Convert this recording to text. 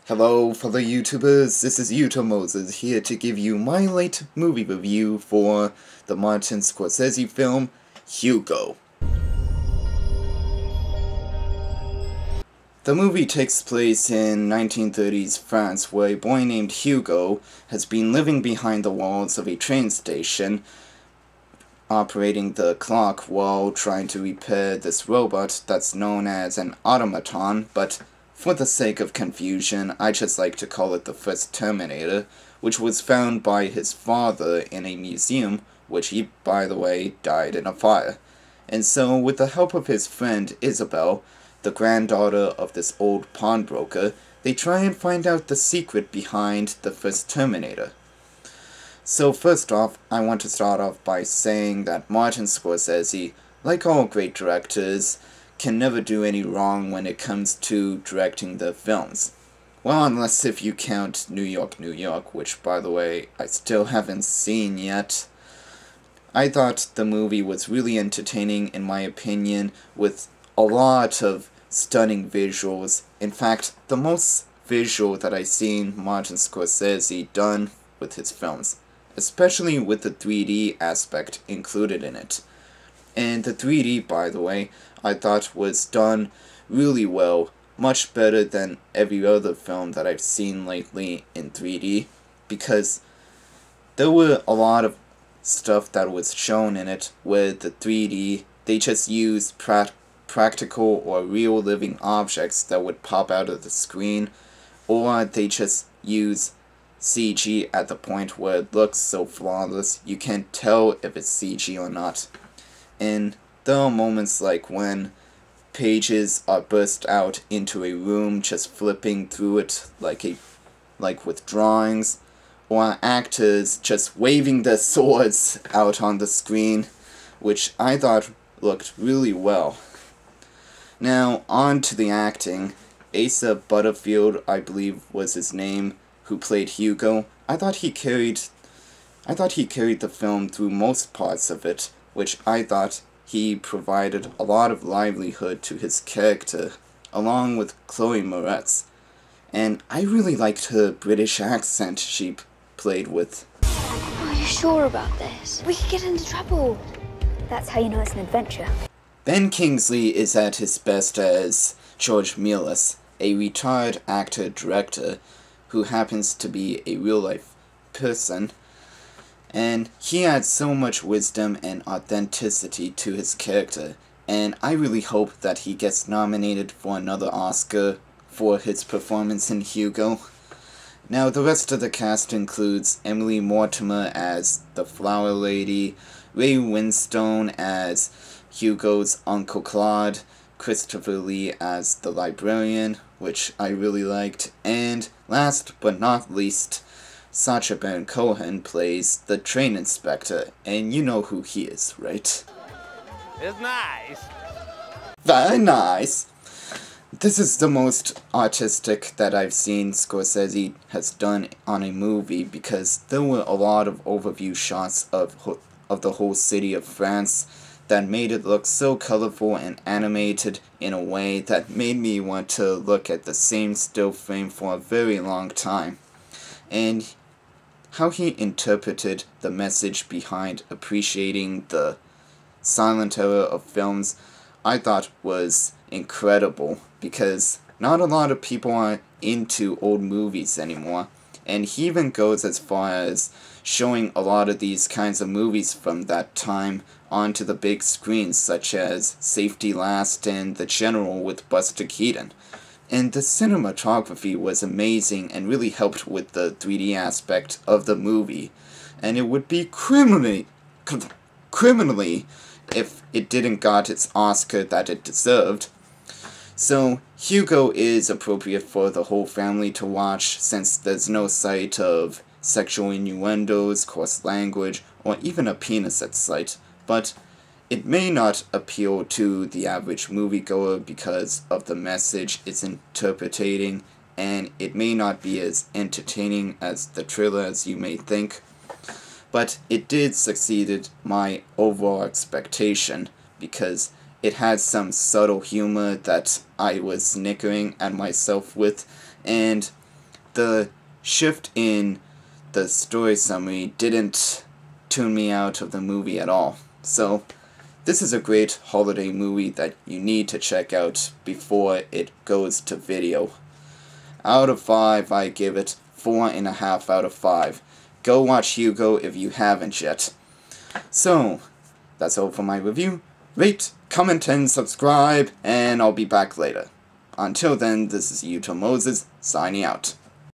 Hello fellow YouTubers, this is Yuto Moses here to give you my late movie review for the Martin Scorsese film, Hugo. The movie takes place in 1930s France, where a boy named Hugo has been living behind the walls of a train station, operating the clock while trying to repair this robot that's known as an automaton, but for the sake of confusion, I just like to call it the first Terminator, which was found by his father in a museum, which he, by the way, died in a fire. And so, with the help of his friend Isabel, the granddaughter of this old pawnbroker, they try and find out the secret behind the first Terminator. So first off, I want to start off by saying that Martin Scorsese, like all great directors, can never do any wrong when it comes to directing the films. Well, unless if you count New York, New York, which, by the way, I still haven't seen yet. I thought the movie was really entertaining, in my opinion, with a lot of stunning visuals. In fact, the most visual that I've seen Martin Scorsese done with his films, especially with the 3D aspect included in it. And the 3D, by the way, I thought was done really well, much better than every other film that I've seen lately in 3D, because there were a lot of stuff that was shown in it where the 3D, they just used practical or real living objects that would pop out of the screen, or they just use CG at the point where it looks so flawless you can't tell if it's CG or not. And there are moments like when pages are burst out into a room, just flipping through it like with drawings, or actors just waving their swords out on the screen, which I thought looked really well. Now, on to the acting. Asa Butterfield, I believe was his name, who played Hugo. I thought he carried the film through most parts of it, which I thought he provided a lot of livelihood to his character, along with Chloe Moretz. And I really liked her British accent she played with. Are you sure about this? We could get into trouble. That's how you know it's an adventure. Ben Kingsley is at his best as George Mealis, a retired actor-director who happens to be a real-life person, and he adds so much wisdom and authenticity to his character, and I really hope that he gets nominated for another Oscar for his performance in Hugo. Now, the rest of the cast includes Emily Mortimer as the Flower Lady, Ray Winstone as Hugo's Uncle Claude, Christopher Lee as the Librarian, which I really liked, and last but not least, Sacha Baron Cohen plays the train inspector, and you know who he is, right? It's nice. Very nice. This is the most artistic that I've seen Scorsese has done on a movie, because there were a lot of overview shots of the whole city of France that made it look so colorful and animated in a way that made me want to look at the same still frame for a very long time. And how he interpreted the message behind appreciating the silent era of films, I thought was incredible, because not a lot of people are into old movies anymore, and he even goes as far as showing a lot of these kinds of movies from that time onto the big screens, such as Safety Last and The General with Buster Keaton. And the cinematography was amazing and really helped with the 3D aspect of the movie. And it would be criminally if it didn't got its Oscar that it deserved. So, Hugo is appropriate for the whole family to watch, since there's no sight of sexual innuendos, coarse language, or even a penis at sight. But it may not appeal to the average moviegoer because of the message it's interpreting, and it may not be as entertaining as the trailer as you may think. But it did succeed my overall expectation, because it had some subtle humor that I was snickering at myself with, and the shift in the story summary didn't tune me out of the movie at all. So, this is a great holiday movie that you need to check out before it goes to video. Out of 5, I give it 4.5 out of 5. Go watch Hugo if you haven't yet. So, that's all for my review. Rate, comment, and subscribe, and I'll be back later. Until then, this is Yuto Moses, signing out.